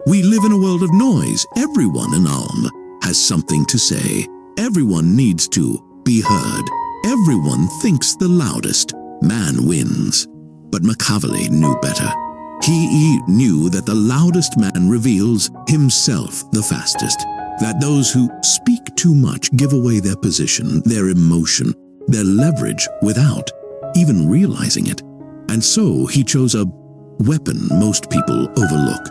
We live in a world of noise. Everyone in Ulm has something to say. Everyone needs to be heard. Everyone thinks the loudest man wins. But Machiavelli knew better. He knew that the loudest man reveals himself the fastest. That those who speak too much give away their position, their emotion, their leverage without even realizing it. And so he chose a weapon most people overlook.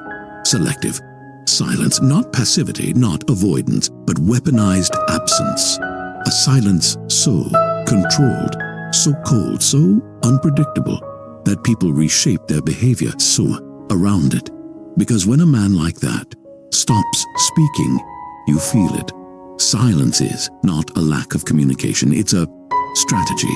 Selective silence, not passivity, not avoidance, but weaponized absence. A silence so controlled, so cold, so unpredictable, that people reshape their behavior so around it. Because when a man like that stops speaking, you feel it. Silence is not a lack of communication, it's a strategy.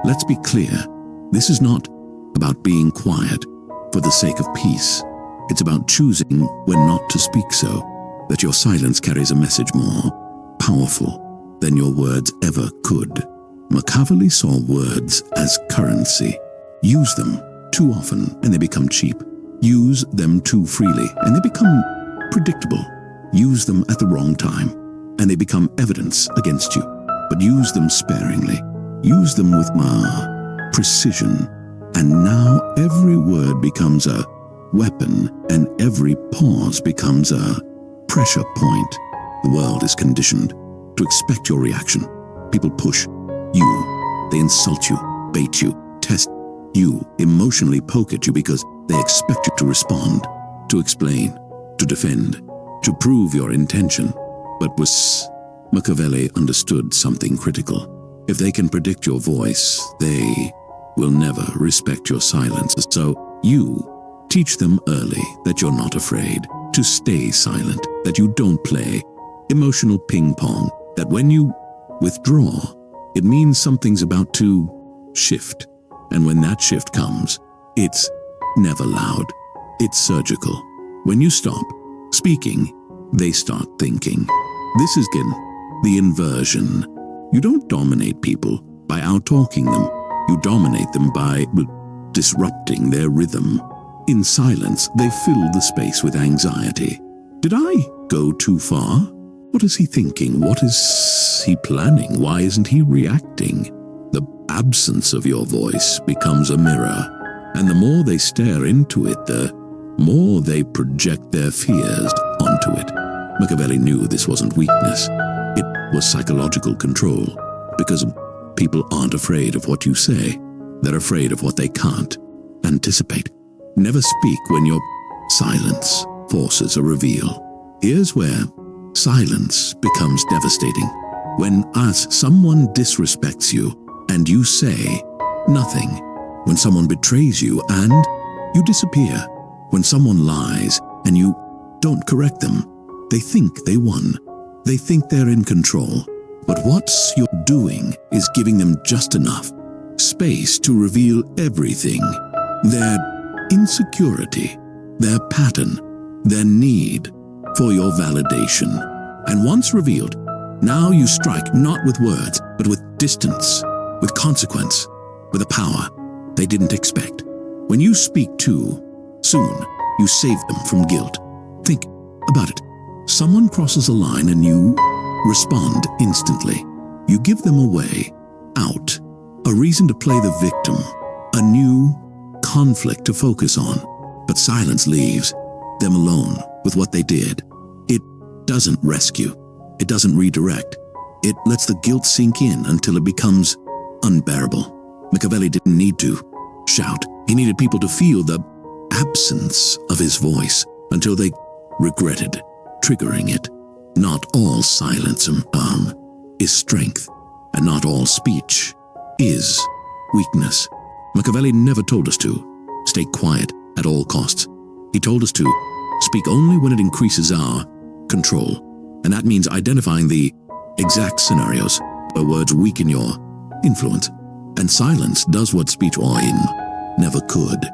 Let's be clear, this is not about being quiet for the sake of peace. It's about choosing when not to speak so that your silence carries a message more powerful than your words ever could. Machiavelli saw words as currency. Use them too often and they become cheap. Use them too freely and they become predictable. Use them at the wrong time and they become evidence against you. But use them sparingly. Use them with precision. And now every word becomes a weapon and every pause becomes a pressure point. The world is conditioned to expect your reaction. People push you. They insult you, bait you, test you, emotionally poke at you because they expect you to respond, to explain, to defend, to prove your intention. But Machiavelli understood something critical. If they can predict your voice, they will never respect your silence. So you teach them early that you're not afraid to stay silent, that you don't play emotional ping pong, that when you withdraw, it means something's about to shift. And when that shift comes, it's never loud. It's surgical. When you stop speaking, they start thinking. This is again the inversion. You don't dominate people by out-talking them. You dominate them by disrupting their rhythm. In silence, they fill the space with anxiety. Did I go too far? What is he thinking? What is he planning? Why isn't he reacting? The absence of your voice becomes a mirror, and the more they stare into it, the more they project their fears onto it. Machiavelli knew this wasn't weakness. It was psychological control, because people aren't afraid of what you say. They're afraid of what they can't anticipate. Never speak when your silence forces a reveal. Here's where silence becomes devastating. When someone disrespects you and you say nothing. When someone betrays you and you disappear. When someone lies and you don't correct them. They think they won. They think they're in control. But what you're doing is giving them just enough space to reveal everything. Their insecurity, their pattern, their need for your validation. And once revealed, now you strike not with words, but with distance, with consequence, with a power they didn't expect. When you speak too soon, you save them from guilt. Think about it. Someone crosses a line and you respond instantly. You give them a way out, a reason to play the victim, a new conflict to focus on. But silence leaves them alone with what they did. It doesn't rescue. It doesn't redirect. It lets the guilt sink in until it becomes unbearable. Machiavelli didn't need to shout. He needed people to feel the absence of his voice until they regretted triggering it. Not all silence is strength, and not all speech is weakness. Machiavelli never told us to stay quiet at all costs. He told us to speak only when it increases our control, and that means identifying the exact scenarios where words weaken your influence. And silence does what speech never could.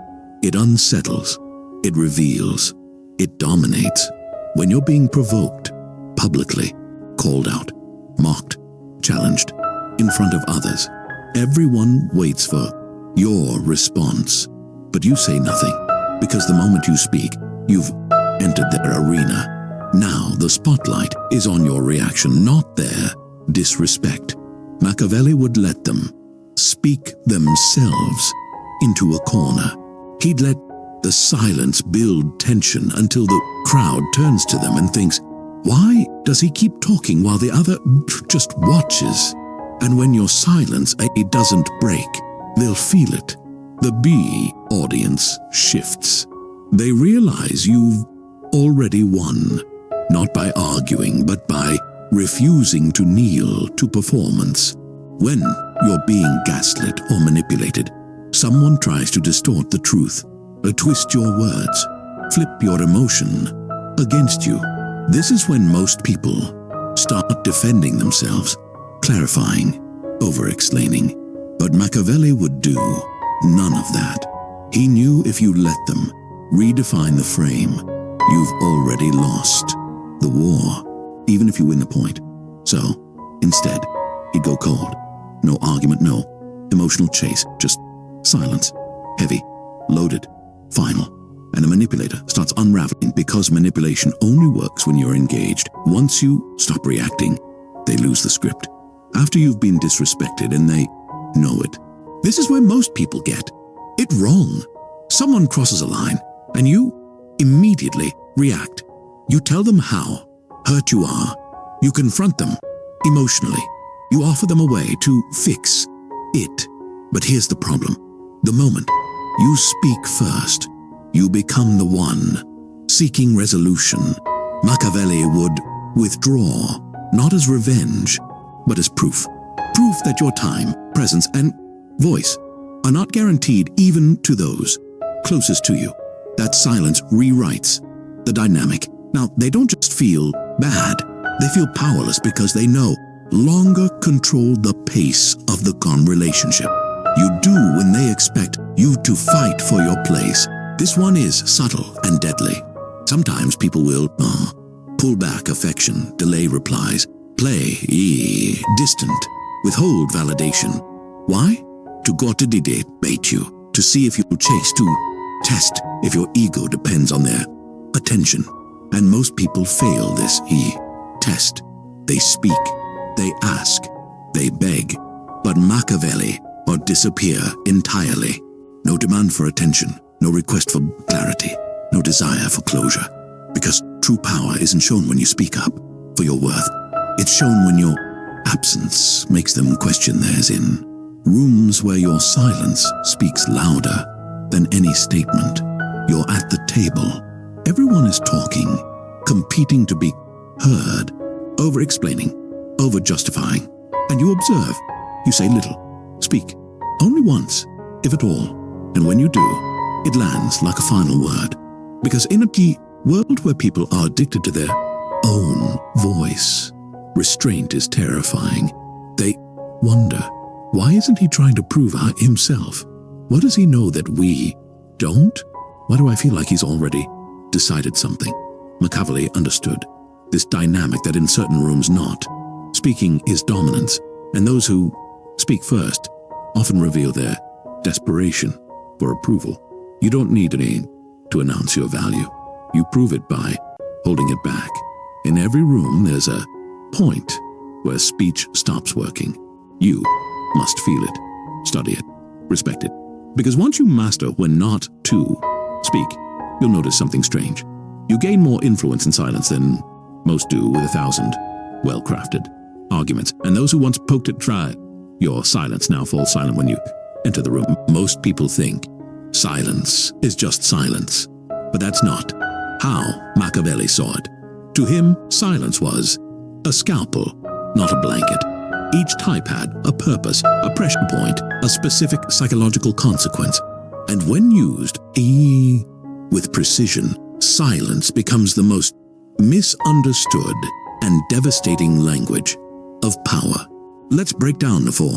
It unsettles, it reveals, it dominates. When you're being provoked, publicly, called out, mocked, challenged, in front of others, everyone waits for your response. But you say nothing, because the moment you speak, you've entered their arena. Now the spotlight is on your reaction, not their disrespect. Machiavelli would let them speak themselves into a corner. He'd let the silence build tension until the crowd turns to them and thinks, why does he keep talking while the other just watches? And when your silence doesn't break, they'll feel it. The B audience shifts. They realize you've already won, not by arguing, but by refusing to kneel to performance. When you're being gaslit or manipulated, someone tries to distort the truth, or twist your words, flip your emotion against you. This is when most people start defending themselves, clarifying, over-explaining. But Machiavelli would do none of that. He knew if you let them redefine the frame, you've already lost the war, even if you win the point. So, instead, he'd go cold. No argument, no emotional chase, just silence, heavy, loaded, final. And the manipulator starts unraveling because manipulation only works when you're engaged. Once you stop reacting, they lose the script. After you've been disrespected and they know it. This is where most people get it wrong. Someone crosses a line and you immediately react. You tell them how hurt you are. You confront them emotionally. You offer them a way to fix it. But here's the problem. The moment you speak first, you become the one seeking resolution. Machiavelli would withdraw, not as revenge, but as proof. Proof that your time, presence, and voice are not guaranteed even to those closest to you. That silence rewrites the dynamic. Now, they don't just feel bad, they feel powerless because they know longer control the pace of the relationship. You do when they expect you to fight for your place. This one is subtle and deadly. Sometimes people will pull back affection, delay replies, play distant, withhold validation. Why? To bait you, to see if you'll chase, to test if your ego depends on their attention. And most people fail this test. They speak, they ask, they beg, but Machiavelli or disappear entirely. No demand for attention, no request for clarity, no desire for closure. Because true power isn't shown when you speak up for your worth. It's shown when your absence makes them question theirs. In rooms where your silence speaks louder than any statement, you're at the table. Everyone is talking, competing to be heard, over-explaining, over-justifying. And you observe. You say little, speak, only once, if at all. And when you do, it lands like a final word. Because in a world where people are addicted to their own voice, restraint is terrifying. They wonder, why isn't he trying to prove himself? What does he know that we don't? Why do I feel like he's already decided something? Machiavelli understood this dynamic that in certain rooms not. Speaking is dominance, and those who speak first often reveal their desperation for approval. You don't need any to announce your value. You prove it by holding it back. In every room, there's a point where speech stops working. You must feel it, study it, respect it. Because once you master when not to speak, you'll notice something strange. You gain more influence in silence than most do with 1,000 well-crafted arguments. And those who once poked at your silence now fall silent when you enter the room. Most people think silence is just silence, but that's not how Machiavelli saw it. To him, silence was a scalpel, not a blanket. Each type had a purpose, a pressure point, a specific psychological consequence. And when used with precision, silence becomes the most misunderstood and devastating language of power. Let's break down the 4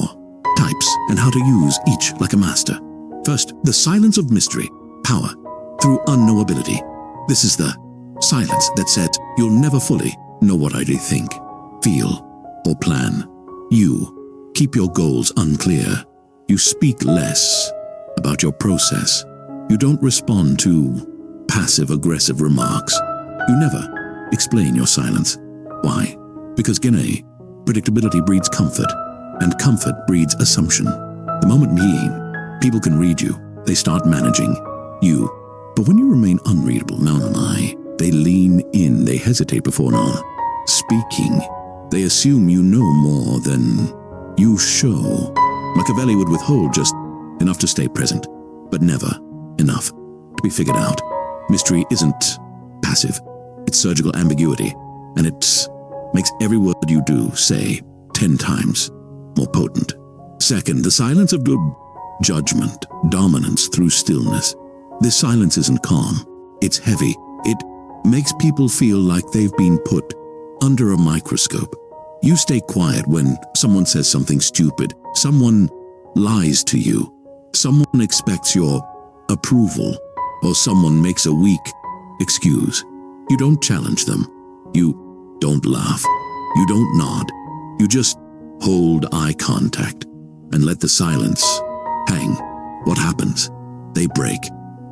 types and how to use each like a master. First, the silence of mystery, power through unknowability. This is the silence that says you'll never fully know what I think, feel, or plan. You keep your goals unclear. You speak less about your process. You don't respond to passive-aggressive remarks. You never explain your silence. Why? Because Greene, predictability breeds comfort, and comfort breeds assumption. The moment people can read you, they start managing you. But when you remain unreadable, they lean in, they hesitate before speaking. They assume you know more than you show. Machiavelli would withhold just enough to stay present, but never enough to be figured out. Mystery isn't passive, it's surgical ambiguity, and it makes every word you do say 10 times more potent. Second, the silence of judgment, dominance through stillness. This silence isn't calm, it's heavy. It makes people feel like they've been put under a microscope. You stay quiet when someone says something stupid, someone lies to you, someone expects your approval, or someone makes a weak excuse. You don't challenge them. You don't laugh. You don't nod. You just hold eye contact and let the silence hang. What happens? They break.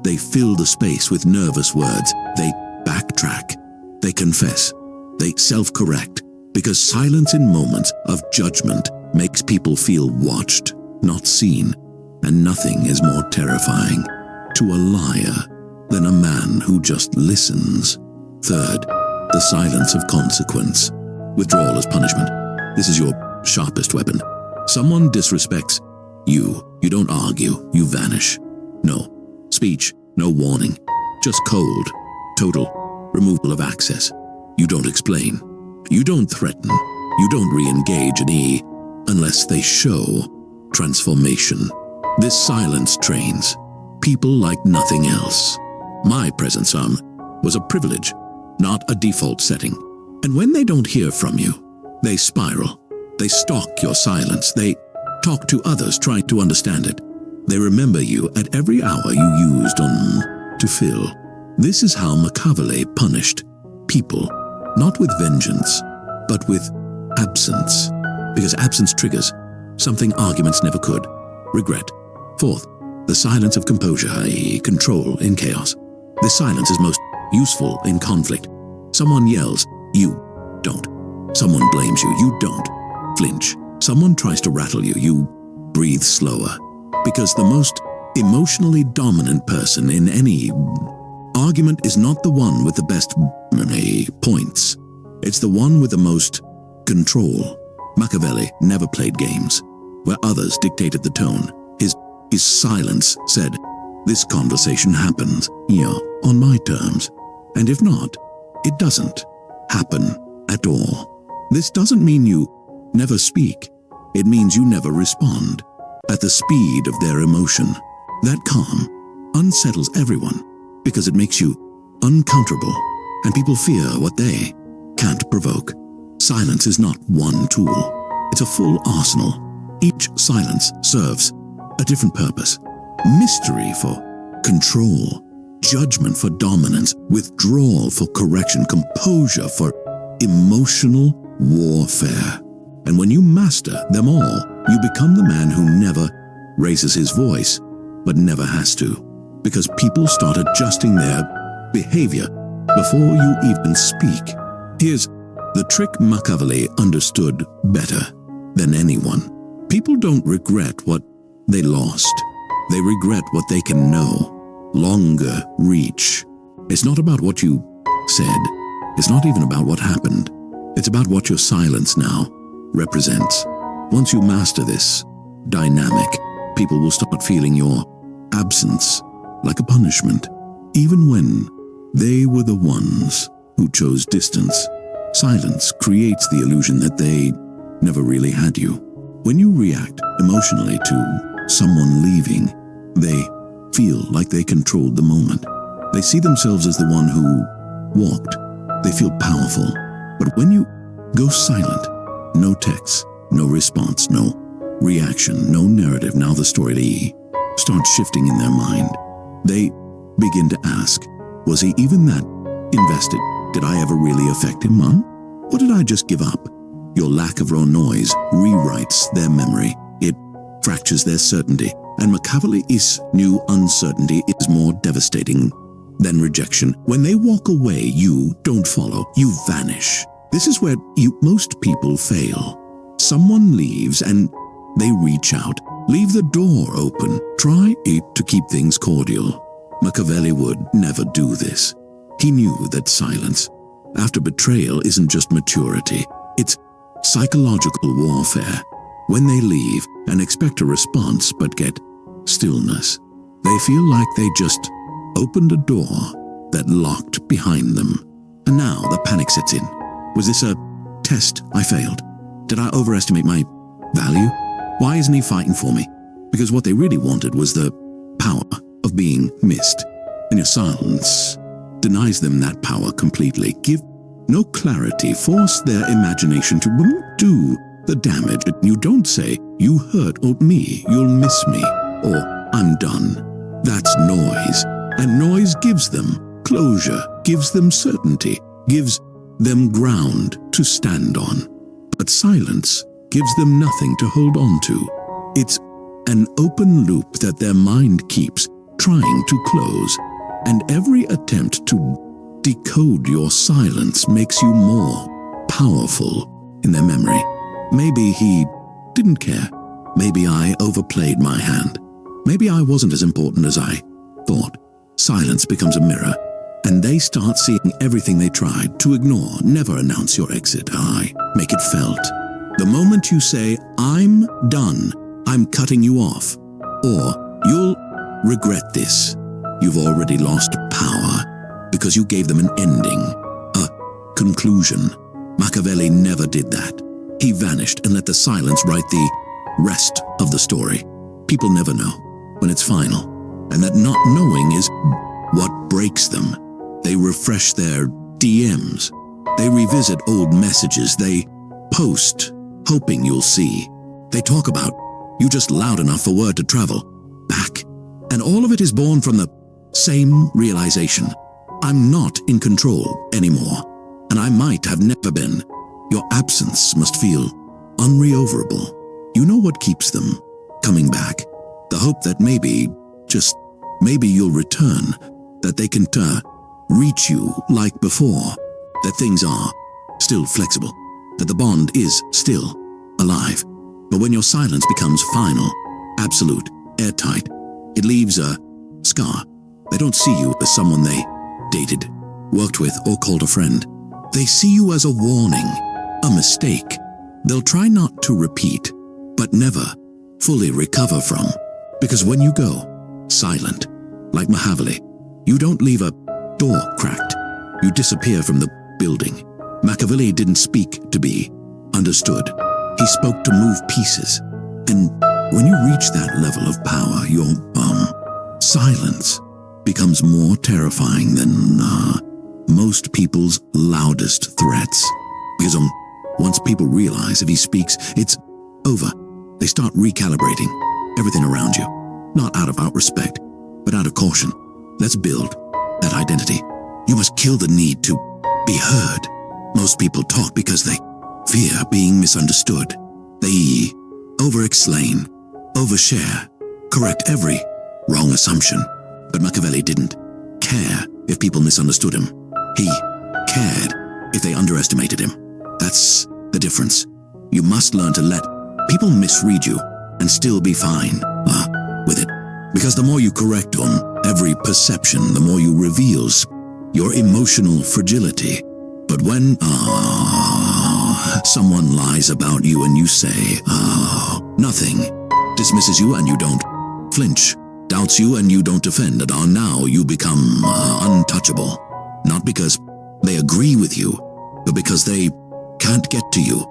They fill the space with nervous words. They backtrack. They confess. They self-correct. Because silence in moments of judgment makes people feel watched, not seen. And nothing is more terrifying to a liar than a man who just listens. Third, the silence of consequence. Withdrawal as punishment. This is your sharpest weapon. Someone disrespects you. You don't argue. You vanish. No speech, no warning. Just cold, total removal of access. You don't explain. You don't threaten. You don't re-engage unless they show transformation. This silence trains people like nothing else. My presence was a privilege, not a default setting. And when they don't hear from you, they spiral. They stalk your silence. They talk to others trying to understand it. They remember you at every hour you used to fill. This is how Machiavelli punished people, not with vengeance, but with absence. Because absence triggers something arguments never could: regret. Fourth, the silence of composure, i.e., control in chaos. This silence is most useful in conflict. Someone yells, you don't. Someone blames you, you don't flinch. Someone tries to rattle you, you breathe slower. Because the most emotionally dominant person in any argument is not the one with the best points. It's the one with the most control. Machiavelli never played games where others dictated the tone. His silence said, this conversation happens here on my terms. And if not, it doesn't happen at all. This doesn't mean you never speak. It means you never respond at the speed of their emotion. That calm unsettles everyone because it makes you uncomfortable, and people fear what they can't provoke. Silence is not one tool. It's a full arsenal. Each silence serves a different purpose. Mystery for control, judgment for dominance, withdrawal for correction, composure for emotional warfare. And when you master them all, you become the man who never raises his voice, but never has to. Because people start adjusting their behavior before you even speak. Here's the trick Machiavelli understood better than anyone. People don't regret what they lost. They regret what they can know. Longer reach. It's not about what you said. It's not even about what happened. It's about what your silence now represents. Once you master this dynamic, people will start feeling your absence like a punishment, even when they were the ones who chose distance. Silence creates the illusion that they never really had you. When you react emotionally to someone leaving, they feel like they controlled the moment. They see themselves as the one who walked. They feel powerful. But when you go silent, no text, no response, no reaction, no narrative, now the story starts shifting in their mind. They begin to ask, was he even that invested? Did I ever really affect him, Mom? Or did I just give up? Your lack of raw noise rewrites their memory. It fractures their certainty. And Machiavelli's new uncertainty is more devastating then rejection. When they walk away, you don't follow, you vanish. This is where most people fail. Someone leaves and they reach out. Leave the door open. Try to keep things cordial. Machiavelli would never do this. He knew that silence after betrayal isn't just maturity, it's psychological warfare. When they leave and expect a response but get stillness, they feel like they just opened a door that locked behind them. And now the panic sets in. Was this a test I failed? Did I overestimate my value? Why isn't he fighting for me? Because what they really wanted was the power of being missed. And your silence denies them that power completely. Give no clarity, force their imagination to do the damage. You don't say, you hurt me, you'll miss me, or I'm done. That's noise. And noise gives them closure, gives them certainty, gives them ground to stand on. But silence gives them nothing to hold on to. It's an open loop that their mind keeps trying to close, and every attempt to decode your silence makes you more powerful in their memory. Maybe he didn't care. Maybe I overplayed my hand. Maybe I wasn't as important as I thought. Silence becomes a mirror, and they start seeing everything they tried to ignore. Never announce your exit. Make it felt. The moment you say, I'm done, I'm cutting you off, or you'll regret this, you've already lost power because you gave them an ending, a conclusion. Machiavelli never did that. He vanished and let the silence write the rest of the story. People never know when it's final, and that not knowing is what breaks them. They refresh their DMs. They revisit old messages. They post, hoping you'll see. They talk about you just loud enough for word to travel back. And all of it is born from the same realization. I'm not in control anymore, and I might have never been. Your absence must feel unreoverable. You know what keeps them coming back? The hope that maybe, just maybe you'll return, that they can reach you like before, that things are still flexible, that the bond is still alive. But when your silence becomes final, absolute, airtight, it leaves a scar. They don't see you as someone they dated, worked with, or called a friend. They see you as a warning, a mistake. They'll try not to repeat, but never fully recover from. Because when you go silent, like Machiavelli, you don't leave a door cracked. You disappear from the building. Machiavelli didn't speak to be understood. He spoke to move pieces. And when you reach that level of power, your silence becomes more terrifying than most people's loudest threats. Because once people realize if he speaks, it's over. They start recalibrating everything around you, not out of respect, but out of caution. Let's build that identity. You must kill the need to be heard. Most people talk because they fear being misunderstood. They over-explain, overshare, correct every wrong assumption. But Machiavelli didn't care if people misunderstood him. He cared if they underestimated him. That's the difference. You must learn to let people misread you and still be fine with it. Because the more you correct on every perception, the more you reveal your emotional fragility. But when someone lies about you and you say, nothing, dismisses you and you don't flinch, doubts you and you don't defend, and now you become untouchable. Not because they agree with you, but because they can't get to you.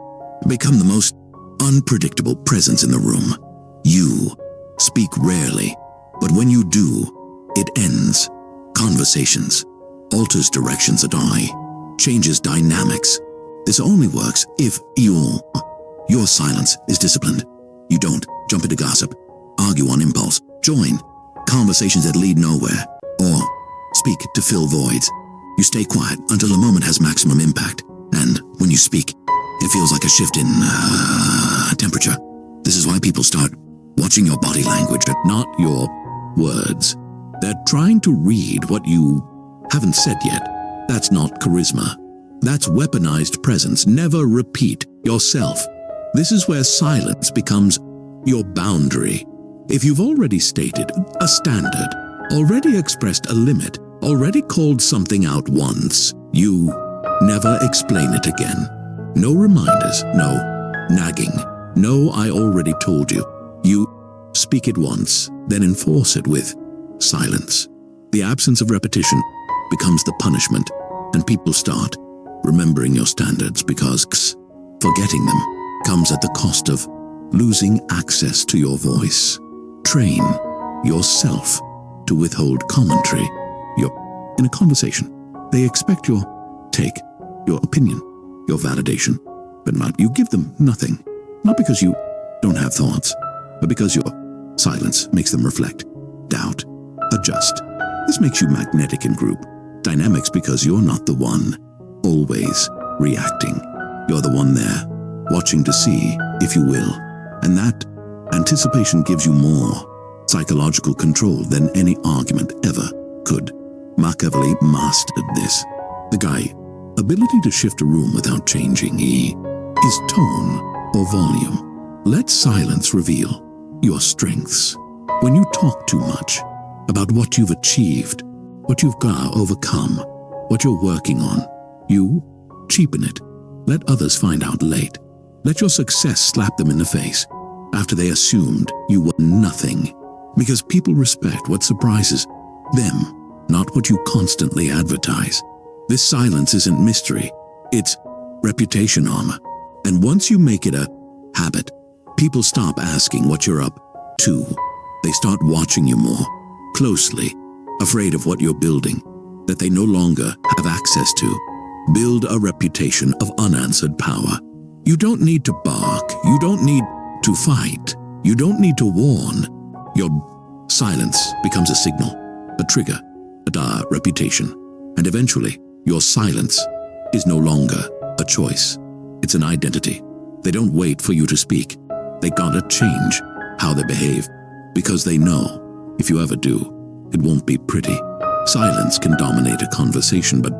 Become the most unpredictable presence in the room. You speak rarely, but when you do, it ends conversations, alters directions at eye, changes dynamics. This only works if your silence is disciplined. You don't jump into gossip, argue on impulse, join conversations that lead nowhere, or speak to fill voids. You stay quiet until the moment has maximum impact, and when you speak, it feels like a shift in temperature. This is why people start watching your body language, not your words. They're trying to read what you haven't said yet. That's not charisma. That's weaponized presence. Never repeat yourself. This is where silence becomes your boundary. If you've already stated a standard, already expressed a limit, already called something out once, you never explain it again. No reminders, no nagging, no I already told you. You speak it once, then enforce it with silence. The absence of repetition becomes the punishment, and people start remembering your standards because forgetting them comes at the cost of losing access to your voice. Train yourself to withhold commentary. You're in a conversation. They expect your take, your opinion, your validation, but not you give them nothing. Not because you don't have thoughts, but because your silence makes them reflect, doubt, adjust. This makes you magnetic in group dynamics because you're not the one always reacting. You're the one there, watching to see, if you will, and that anticipation gives you more psychological control than any argument ever could. Machiavelli mastered this. The guy, ability to shift a room without changing is tone or volume. Let silence reveal your strengths. When you talk too much about what you've achieved, what you've overcome, what you're working on, you cheapen it. Let others find out late. Let your success slap them in the face after they assumed you were nothing. Because people respect what surprises them, not what you constantly advertise. This silence isn't mystery, it's reputation armor. And once you make it a habit, people stop asking what you're up to. They start watching you more closely, afraid of what you're building, that they no longer have access to. Build a reputation of unanswered power. You don't need to bark. You don't need to fight. You don't need to warn. Your silence becomes a signal, a trigger, a dire reputation. And eventually, your silence is no longer a choice. It's an identity. They don't wait for you to speak. They gotta change how they behave, because they know if you ever do, it won't be pretty. Silence can dominate a conversation, but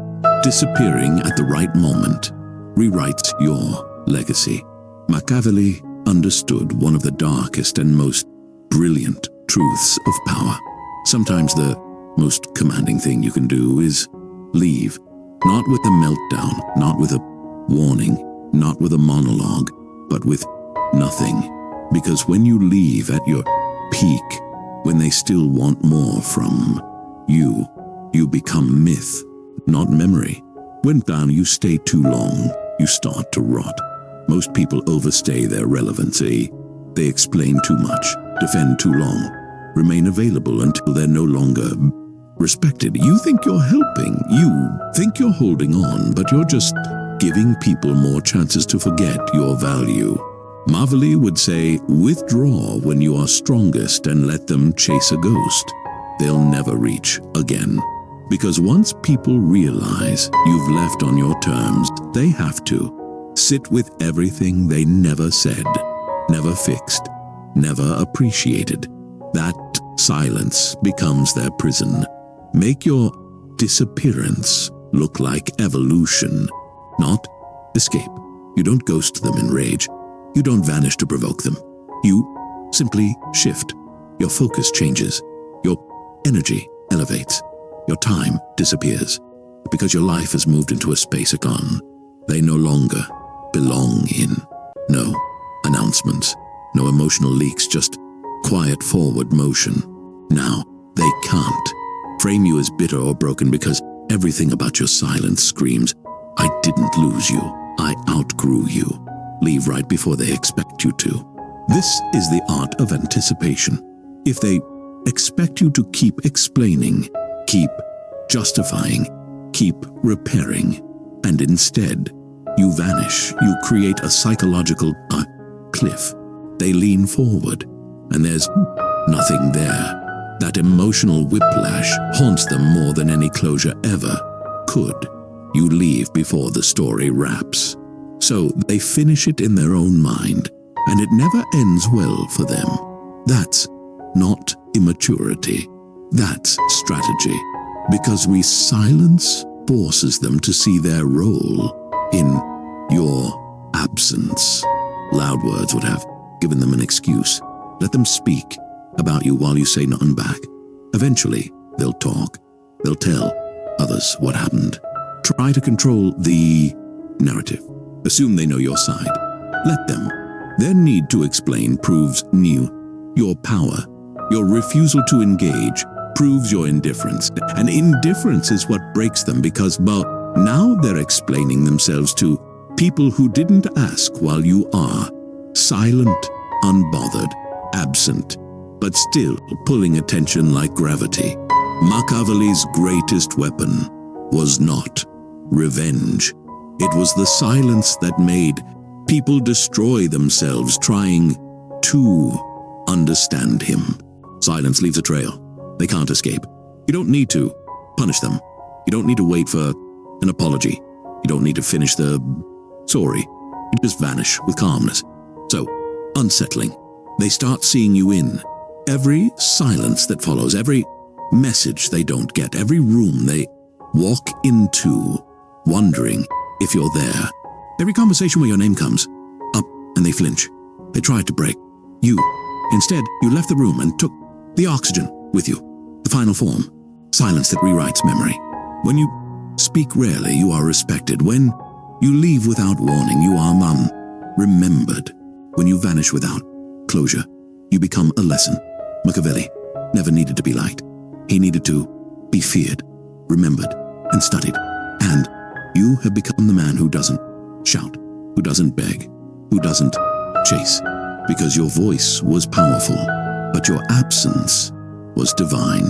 disappearing at the right moment rewrites your legacy. Machiavelli understood one of the darkest and most brilliant truths of power. Sometimes the most commanding thing you can do is leave, not with a meltdown, not with a warning, not with a monologue, but with nothing. Because when you leave at your peak, when they still want more from you, you become myth, not memory. When down you stay too long, you start to rot. Most people overstay their relevancy. They explain too much, defend too long, remain available until they're no longer respected. You think you're helping, you think you're holding on, but you're just giving people more chances to forget your value. Machiavelli would say, withdraw when you are strongest and let them chase a ghost. They'll never reach again. Because once people realize you've left on your terms, they have to sit with everything they never said, never fixed, never appreciated. That silence becomes their prison. Make your disappearance look like evolution, not escape. You don't ghost them in rage. You don't vanish to provoke them. You simply shift. Your focus changes. Your energy elevates. Your time disappears. Because your life has moved into a space gone they no longer belong in. No announcements, no emotional leaks, just quiet forward motion. Now they can't frame you as bitter or broken because everything about your silence screams, I didn't lose you, I outgrew you. Leave right before they expect you to. This is the art of anticipation. If they expect you to keep explaining, keep justifying, keep repairing, and instead you vanish, you create a psychological cliff. They lean forward, and there's nothing there. That emotional whiplash haunts them more than any closure ever could. You leave before the story wraps. So they finish it in their own mind, and it never ends well for them. That's not immaturity. That's strategy. Because silence forces them to see their role in your absence. Loud words would have given them an excuse. Let them speak about you while you say nothing back. Eventually, they'll talk. They'll tell others what happened. Try to control the narrative. Assume they know your side. Let them. Their need to explain proves your power. Your refusal to engage proves your indifference. And indifference is what breaks them because, well, now they're explaining themselves to people who didn't ask while you are silent, unbothered, absent, but still pulling attention like gravity. Machiavelli's greatest weapon was not revenge. It was the silence that made people destroy themselves trying to understand him. Silence leaves a trail. They can't escape. You don't need to punish them. You don't need to wait for an apology. You don't need to finish the sorry. You just vanish with calmness. So, unsettling. They start seeing you in every silence that follows, every message they don't get, every room they walk into, wondering if you're there. Every conversation where your name comes up and they flinch. They tried to break you. Instead, you left the room and took the oxygen with you, the final form, silence that rewrites memory. When you speak rarely, you are respected. When you leave without warning, you are remembered. When you vanish without closure, you become a lesson. Machiavelli never needed to be liked. He needed to be feared, remembered, and studied. And you have become the man who doesn't shout, who doesn't beg, who doesn't chase, because your voice was powerful, but your absence was divine.